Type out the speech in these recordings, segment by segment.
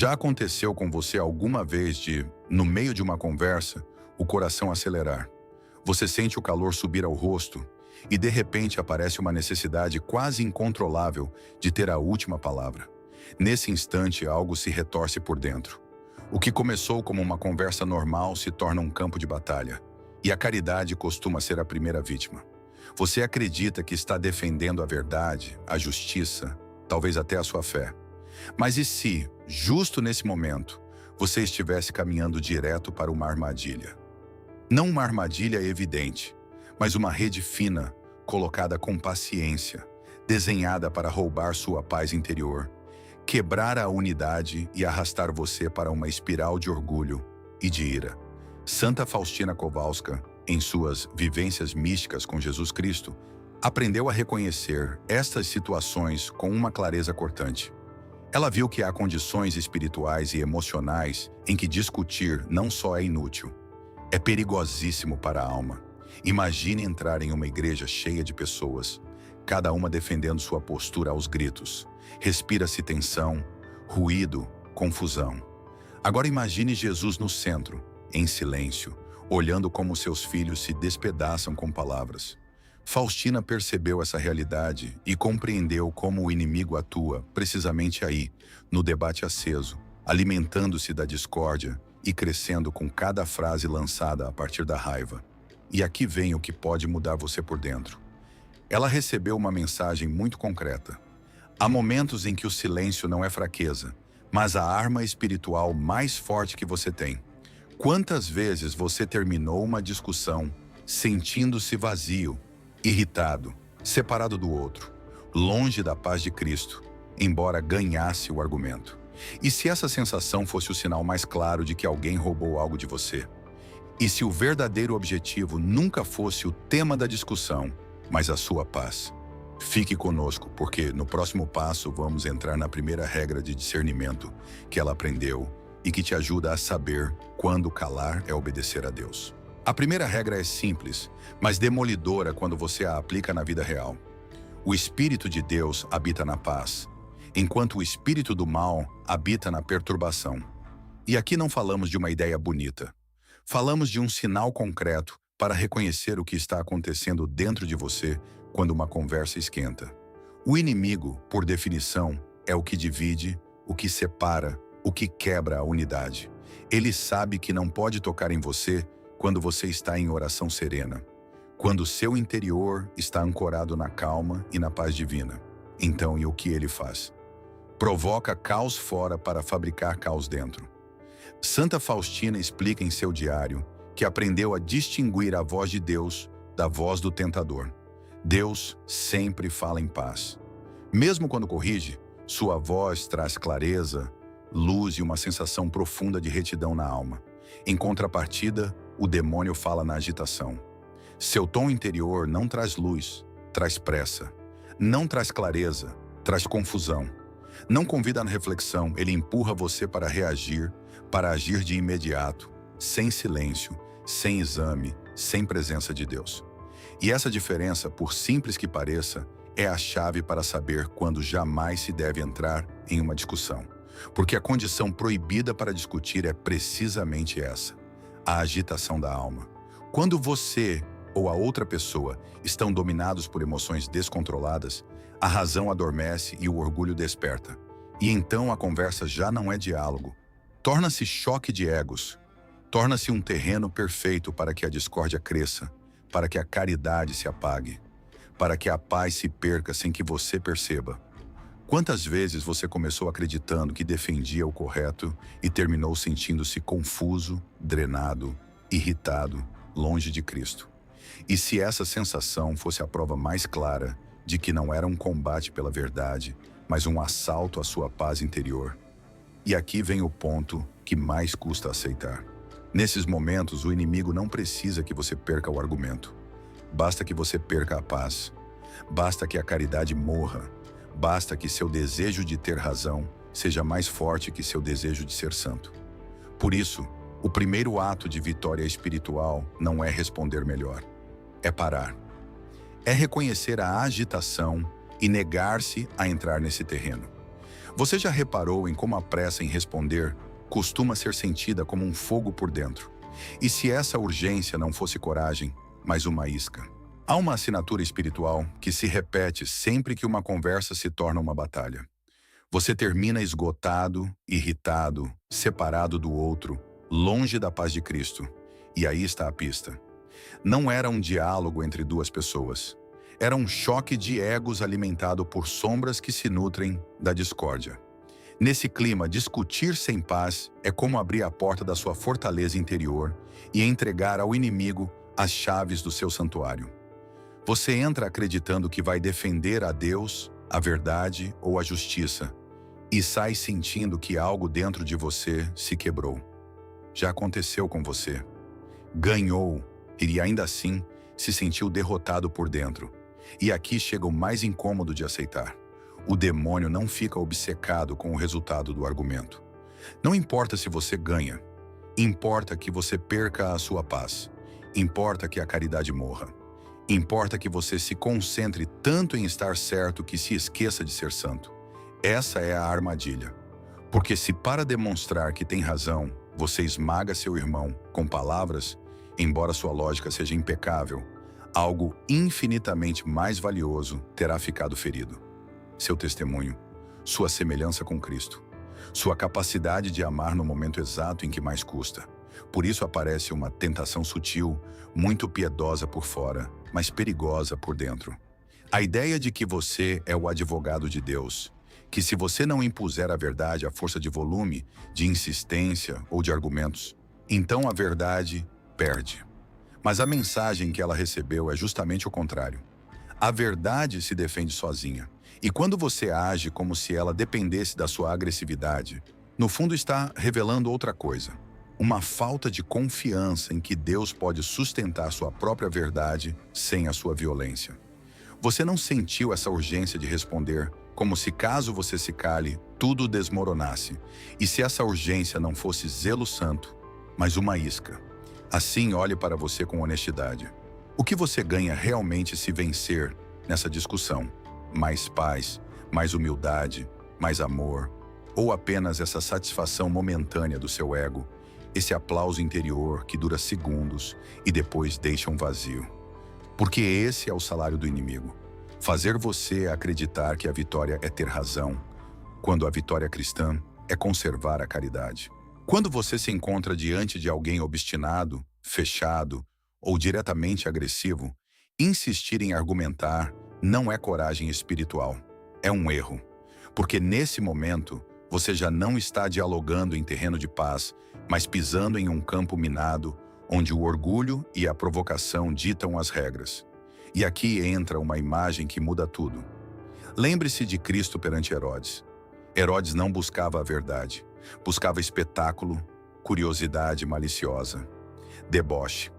Já aconteceu com você alguma vez de, no meio de uma conversa, o coração acelerar? Você sente o calor subir ao rosto e de repente aparece uma necessidade quase incontrolável de ter a última palavra. Nesse instante, algo se retorce por dentro. O que começou como uma conversa normal se torna um campo de batalha, e a caridade costuma ser a primeira vítima. Você acredita que está defendendo a verdade, a justiça, talvez até a sua fé. Mas e se, justo nesse momento, você estivesse caminhando direto para uma armadilha? Não uma armadilha evidente, mas uma rede fina, colocada com paciência, desenhada para roubar sua paz interior, quebrar a unidade e arrastar você para uma espiral de orgulho e de ira. Santa Faustina Kowalska, em suas Vivências Místicas com Jesus Cristo, aprendeu a reconhecer estas situações com uma clareza cortante. Ela viu que há condições espirituais e emocionais em que discutir não só é inútil, é perigosíssimo para a alma. Imagine entrar em uma igreja cheia de pessoas, cada uma defendendo sua postura aos gritos. Respira-se tensão, ruído, confusão. Agora imagine Jesus no centro, em silêncio, olhando como seus filhos se despedaçam com palavras. Faustina percebeu essa realidade e compreendeu como o inimigo atua precisamente aí, no debate aceso, alimentando-se da discórdia e crescendo com cada frase lançada a partir da raiva. E aqui vem o que pode mudar você por dentro. Ela recebeu uma mensagem muito concreta. Há momentos em que o silêncio não é fraqueza, mas a arma espiritual mais forte que você tem. Quantas vezes você terminou uma discussão sentindo-se vazio, irritado, separado do outro, longe da paz de Cristo, embora ganhasse o argumento? E se essa sensação fosse o sinal mais claro de que alguém roubou algo de você? E se o verdadeiro objetivo nunca fosse o tema da discussão, mas a sua paz? Fique conosco, porque no próximo passo vamos entrar na primeira regra de discernimento que ela aprendeu e que te ajuda a saber quando calar é obedecer a Deus. A primeira regra é simples, mas demolidora quando você a aplica na vida real. O Espírito de Deus habita na paz, enquanto o espírito do mal habita na perturbação. E aqui não falamos de uma ideia bonita. Falamos de um sinal concreto para reconhecer o que está acontecendo dentro de você quando uma conversa esquenta. O inimigo, por definição, é o que divide, o que separa, o que quebra a unidade. Ele sabe que não pode tocar em você quando você está em oração serena, quando seu interior está ancorado na calma e na paz divina. Então, e o que ele faz? Provoca caos fora para fabricar caos dentro. Santa Faustina explica em seu diário que aprendeu a distinguir a voz de Deus da voz do tentador. Deus sempre fala em paz. Mesmo quando corrige, sua voz traz clareza, luz e uma sensação profunda de retidão na alma. Em contrapartida, o demônio fala na agitação. Seu tom interior não traz luz, traz pressa. Não traz clareza, traz confusão. Não convida na reflexão, ele empurra você para reagir, para agir de imediato, sem silêncio, sem exame, sem presença de Deus. E essa diferença, por simples que pareça, é a chave para saber quando jamais se deve entrar em uma discussão. Porque a condição proibida para discutir é precisamente essa, a agitação da alma. Quando você ou a outra pessoa estão dominados por emoções descontroladas, a razão adormece e o orgulho desperta. E então a conversa já não é diálogo. Torna-se choque de egos. Torna-se um terreno perfeito para que a discórdia cresça, para que a caridade se apague, para que a paz se perca sem que você perceba. Quantas vezes você começou acreditando que defendia o correto e terminou sentindo-se confuso, drenado, irritado, longe de Cristo? E se essa sensação fosse a prova mais clara de que não era um combate pela verdade, mas um assalto à sua paz interior? E aqui vem o ponto que mais custa aceitar. Nesses momentos, o inimigo não precisa que você perca o argumento. Basta que você perca a paz. Basta que a caridade morra. Basta que seu desejo de ter razão seja mais forte que seu desejo de ser santo. Por isso, o primeiro ato de vitória espiritual não é responder melhor. É parar. É reconhecer a agitação e negar-se a entrar nesse terreno. Você já reparou em como a pressa em responder costuma ser sentida como um fogo por dentro? E se essa urgência não fosse coragem, mas uma isca? Há uma assinatura espiritual que se repete sempre que uma conversa se torna uma batalha. Você termina esgotado, irritado, separado do outro, longe da paz de Cristo. E aí está a pista. Não era um diálogo entre duas pessoas. Era um choque de egos alimentado por sombras que se nutrem da discórdia. Nesse clima, discutir sem paz é como abrir a porta da sua fortaleza interior e entregar ao inimigo as chaves do seu santuário. Você entra acreditando que vai defender a Deus, a verdade ou a justiça, e sai sentindo que algo dentro de você se quebrou. Já aconteceu com você. Ganhou, e ainda assim se sentiu derrotado por dentro. E aqui chega o mais incômodo de aceitar. O demônio não fica obcecado com o resultado do argumento. Não importa se você ganha. Importa que você perca a sua paz. Importa que a caridade morra. Importa que você se concentre tanto em estar certo que se esqueça de ser santo. Essa é a armadilha. Porque se para demonstrar que tem razão, você esmaga seu irmão com palavras, embora sua lógica seja impecável, algo infinitamente mais valioso terá ficado ferido. Seu testemunho, sua semelhança com Cristo, sua capacidade de amar no momento exato em que mais custa. Por isso aparece uma tentação sutil, muito piedosa por fora, mas perigosa por dentro. A ideia de que você é o advogado de Deus, que se você não impuser a verdade à força de volume, de insistência ou de argumentos, então a verdade perde. Mas a mensagem que ela recebeu é justamente o contrário. A verdade se defende sozinha. E quando você age como se ela dependesse da sua agressividade, no fundo está revelando outra coisa. Uma falta de confiança em que Deus pode sustentar sua própria verdade sem a sua violência. Você não sentiu essa urgência de responder, como se caso você se cale, tudo desmoronasse, e se essa urgência não fosse zelo santo, mas uma isca. Assim, olhe para você com honestidade. O que você ganha realmente se vencer nessa discussão? Mais paz, mais humildade, mais amor, ou apenas essa satisfação momentânea do seu ego, esse aplauso interior que dura segundos e depois deixa um vazio? Porque esse é o salário do inimigo. Fazer você acreditar que a vitória é ter razão, quando a vitória cristã é conservar a caridade. Quando você se encontra diante de alguém obstinado, fechado ou diretamente agressivo, insistir em argumentar não é coragem espiritual, é um erro. Porque nesse momento, você já não está dialogando em terreno de paz, mas pisando em um campo minado, onde o orgulho e a provocação ditam as regras. E aqui entra uma imagem que muda tudo. Lembre-se de Cristo perante Herodes. Herodes não buscava a verdade, buscava espetáculo, curiosidade maliciosa, deboche.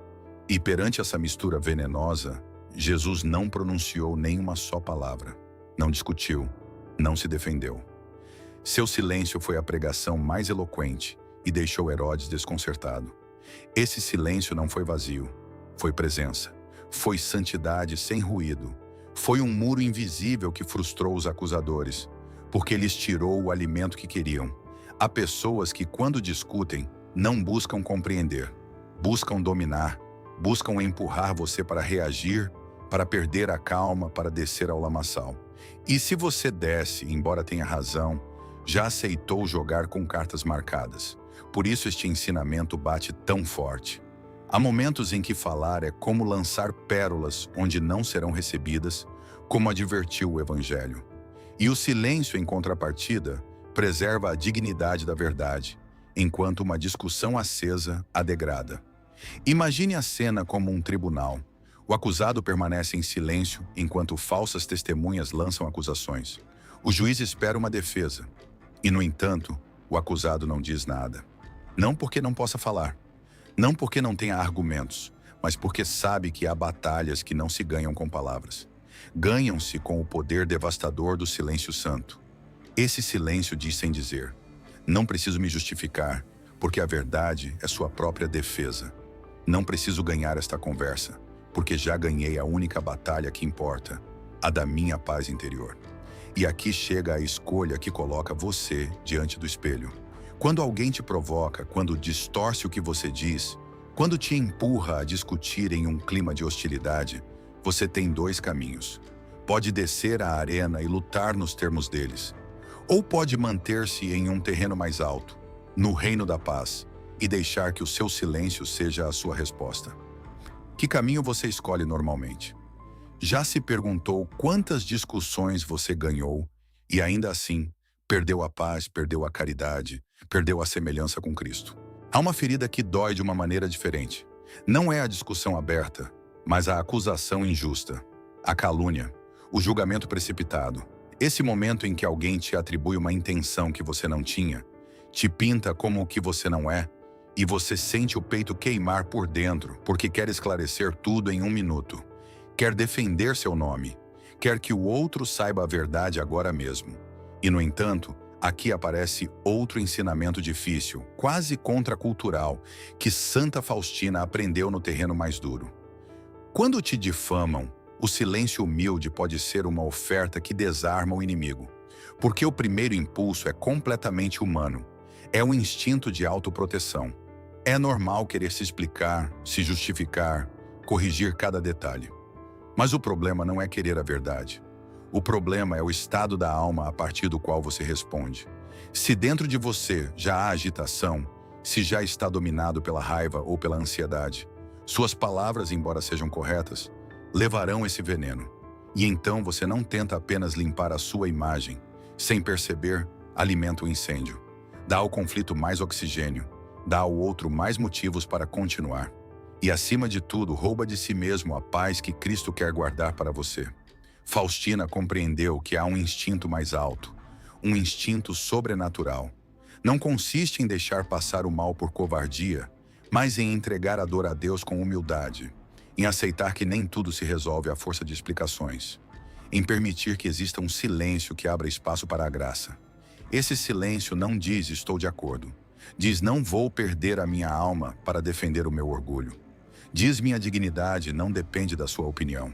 E perante essa mistura venenosa, Jesus não pronunciou nenhuma só palavra, não discutiu, não se defendeu. Seu silêncio foi a pregação mais eloquente e deixou Herodes desconcertado. Esse silêncio não foi vazio, foi presença, foi santidade sem ruído, foi um muro invisível que frustrou os acusadores, porque lhes tirou o alimento que queriam. Há pessoas que, quando discutem, não buscam compreender, buscam dominar, buscam empurrar você para reagir, para perder a calma, para descer ao lamaçal. E se você desce, embora tenha razão, já aceitou jogar com cartas marcadas. Por isso este ensinamento bate tão forte. Há momentos em que falar é como lançar pérolas onde não serão recebidas, como advertiu o Evangelho. E o silêncio, em contrapartida, preserva a dignidade da verdade, enquanto uma discussão acesa a degrada. Imagine a cena como um tribunal. O acusado permanece em silêncio enquanto falsas testemunhas lançam acusações. O juiz espera uma defesa. E, no entanto, o acusado não diz nada. Não porque não possa falar, não porque não tenha argumentos, mas porque sabe que há batalhas que não se ganham com palavras. Ganham-se com o poder devastador do silêncio santo. Esse silêncio diz sem dizer: não preciso me justificar, porque a verdade é sua própria defesa. Não preciso ganhar esta conversa, porque já ganhei a única batalha que importa, a da minha paz interior. E aqui chega a escolha que coloca você diante do espelho. Quando alguém te provoca, quando distorce o que você diz, quando te empurra a discutir em um clima de hostilidade, você tem dois caminhos. Pode descer à arena e lutar nos termos deles, ou pode manter-se em um terreno mais alto, no reino da paz, e deixar que o seu silêncio seja a sua resposta. Que caminho você escolhe normalmente? Já se perguntou quantas discussões você ganhou e ainda assim perdeu a paz, perdeu a caridade, perdeu a semelhança com Cristo? Há uma ferida que dói de uma maneira diferente. Não é a discussão aberta, mas a acusação injusta, a calúnia, o julgamento precipitado. Esse momento em que alguém te atribui uma intenção que você não tinha, te pinta como o que você não é, e você sente o peito queimar por dentro porque quer esclarecer tudo em um minuto. Quer defender seu nome, quer que o outro saiba a verdade agora mesmo. E, no entanto, aqui aparece outro ensinamento difícil, quase contracultural, que Santa Faustina aprendeu no terreno mais duro. Quando te difamam, o silêncio humilde pode ser uma oferta que desarma o inimigo, porque o primeiro impulso é completamente humano. É um instinto de autoproteção. É normal querer se explicar, se justificar, corrigir cada detalhe. Mas o problema não é querer a verdade. O problema é o estado da alma a partir do qual você responde. Se dentro de você já há agitação, se já está dominado pela raiva ou pela ansiedade, suas palavras, embora sejam corretas, levarão esse veneno. E então você não tenta apenas limpar a sua imagem, sem perceber, alimenta o incêndio. Dá ao conflito mais oxigênio, dá ao outro mais motivos para continuar. E, acima de tudo, rouba de si mesmo a paz que Cristo quer guardar para você. Faustina compreendeu que há um instinto mais alto, um instinto sobrenatural. Não consiste em deixar passar o mal por covardia, mas em entregar a dor a Deus com humildade, em aceitar que nem tudo se resolve à força de explicações, em permitir que exista um silêncio que abra espaço para a graça. Esse silêncio não diz estou de acordo, diz não vou perder a minha alma para defender o meu orgulho. Diz minha dignidade não depende da sua opinião.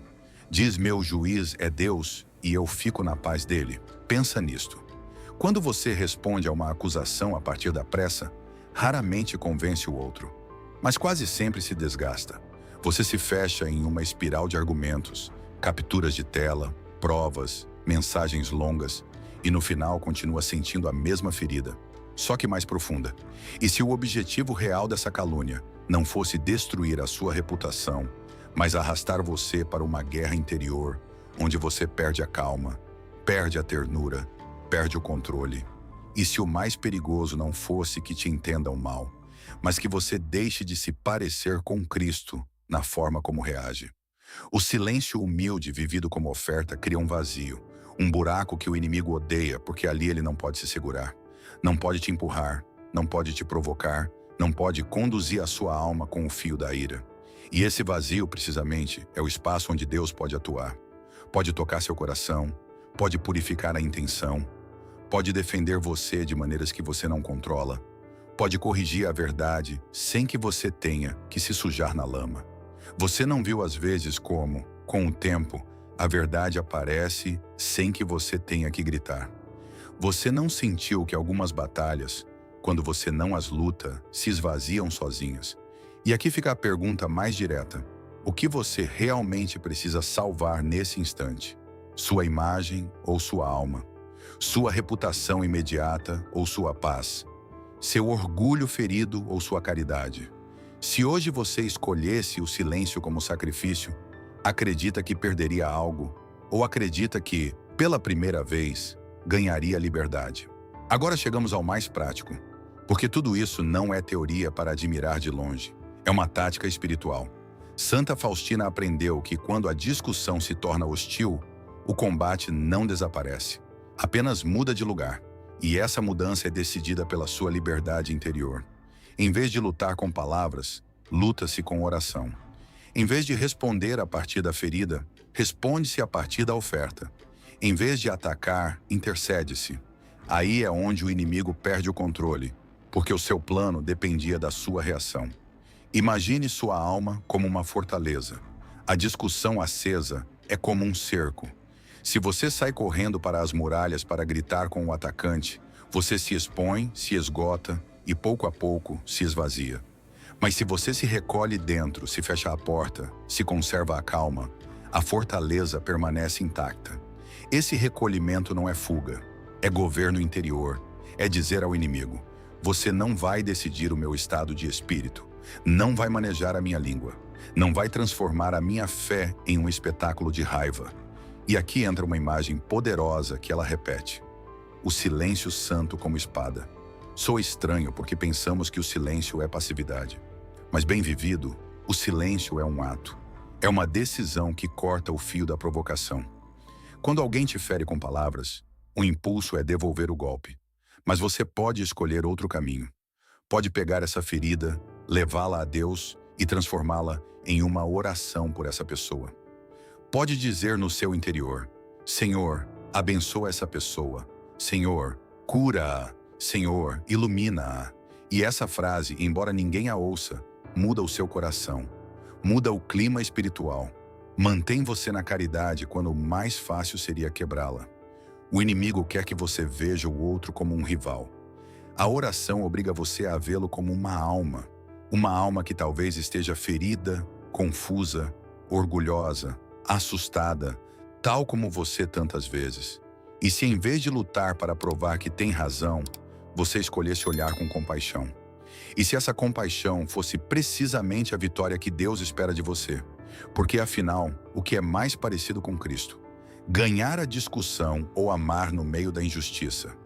Diz meu juiz é Deus e eu fico na paz dele. Pensa nisto. Quando você responde a uma acusação a partir da pressa, raramente convence o outro, mas quase sempre se desgasta. Você se fecha em uma espiral de argumentos, capturas de tela, provas, mensagens longas, e no final continua sentindo a mesma ferida, só que mais profunda. E se o objetivo real dessa calúnia não fosse destruir a sua reputação, mas arrastar você para uma guerra interior, onde você perde a calma, perde a ternura, perde o controle. E se o mais perigoso não fosse que te entendam mal, mas que você deixe de se parecer com Cristo na forma como reage. O silêncio humilde vivido como oferta cria um vazio, um buraco que o inimigo odeia porque ali ele não pode se segurar. Não pode te empurrar, não pode te provocar, não pode conduzir a sua alma com o fio da ira. E esse vazio, precisamente, é o espaço onde Deus pode atuar. Pode tocar seu coração, pode purificar a intenção, pode defender você de maneiras que você não controla, pode corrigir a verdade sem que você tenha que se sujar na lama. Você não viu às vezes como, com o tempo, a verdade aparece sem que você tenha que gritar. Você não sentiu que algumas batalhas, quando você não as luta, se esvaziam sozinhas? E aqui fica a pergunta mais direta. O que você realmente precisa salvar nesse instante? Sua imagem ou sua alma? Sua reputação imediata ou sua paz? Seu orgulho ferido ou sua caridade? Se hoje você escolhesse o silêncio como sacrifício, acredita que perderia algo? Ou acredita que, pela primeira vez, ganharia liberdade? Agora chegamos ao mais prático, porque tudo isso não é teoria para admirar de longe. É uma tática espiritual. Santa Faustina aprendeu que quando a discussão se torna hostil, o combate não desaparece, apenas muda de lugar. E essa mudança é decidida pela sua liberdade interior. Em vez de lutar com palavras, luta-se com oração. Em vez de responder a partir da ferida, responde-se a partir da oferta. Em vez de atacar, intercede-se. Aí é onde o inimigo perde o controle, porque o seu plano dependia da sua reação. Imagine sua alma como uma fortaleza. A discussão acesa é como um cerco. Se você sai correndo para as muralhas para gritar com o atacante, você se expõe, se esgota e pouco a pouco se esvazia. Mas se você se recolhe dentro, se fecha a porta, se conserva a calma, a fortaleza permanece intacta. Esse recolhimento não é fuga, é governo interior, é dizer ao inimigo: você não vai decidir o meu estado de espírito, não vai manejar a minha língua, não vai transformar a minha fé em um espetáculo de raiva. E aqui entra uma imagem poderosa que ela repete: o silêncio santo como espada. Soa estranho porque pensamos que o silêncio é passividade. Mas bem vivido, o silêncio é um ato. É uma decisão que corta o fio da provocação. Quando alguém te fere com palavras, o impulso é devolver o golpe. Mas você pode escolher outro caminho. Pode pegar essa ferida, levá-la a Deus e transformá-la em uma oração por essa pessoa. Pode dizer no seu interior: Senhor, abençoa essa pessoa. Senhor, cura-a. Senhor, ilumina-a. E essa frase, embora ninguém a ouça, muda o seu coração, muda o clima espiritual. Mantém você na caridade quando o mais fácil seria quebrá-la. O inimigo quer que você veja o outro como um rival. A oração obriga você a vê-lo como uma alma que talvez esteja ferida, confusa, orgulhosa, assustada, tal como você tantas vezes. E se em vez de lutar para provar que tem razão, você escolhesse olhar com compaixão? E se essa compaixão fosse precisamente a vitória que Deus espera de você? Porque afinal, o que é mais parecido com Cristo? Ganhar a discussão ou amar no meio da injustiça.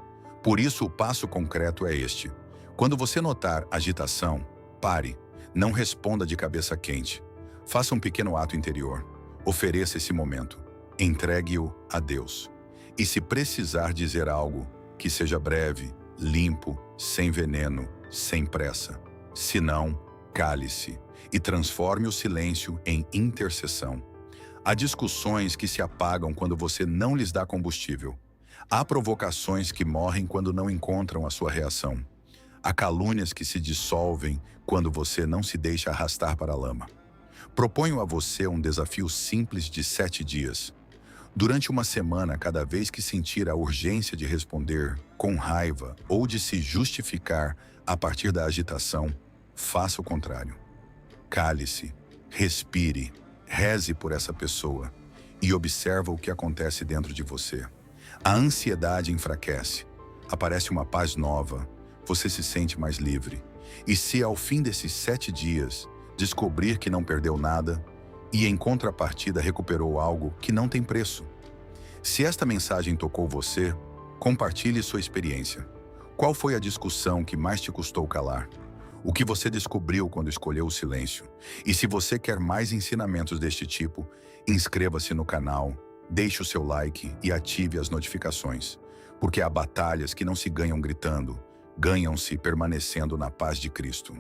Por isso o passo concreto é este: quando você notar agitação, pare, não responda de cabeça quente. Faça um pequeno ato interior. Ofereça esse momento. Entregue-o a Deus. E se precisar dizer algo, que seja breve, limpo, sem veneno, sem pressa. Se não, cale-se e transforme o silêncio em intercessão. Há discussões que se apagam quando você não lhes dá combustível. Há provocações que morrem quando não encontram a sua reação. Há calúnias que se dissolvem quando você não se deixa arrastar para a lama. Proponho a você um desafio simples de 7 dias. Durante uma semana, cada vez que sentir a urgência de responder com raiva ou de se justificar a partir da agitação, faça o contrário. Cale-se, respire, reze por essa pessoa e observa o que acontece dentro de você. A ansiedade enfraquece, aparece uma paz nova, você se sente mais livre. E se ao fim desses 7 dias descobrir que não perdeu nada e em contrapartida recuperou algo que não tem preço? Se esta mensagem tocou você, compartilhe sua experiência. Qual foi a discussão que mais te custou calar? O que você descobriu quando escolheu o silêncio? E se você quer mais ensinamentos deste tipo, inscreva-se no canal, deixe o seu like e ative as notificações. Porque há batalhas que não se ganham gritando, ganham-se permanecendo na paz de Cristo.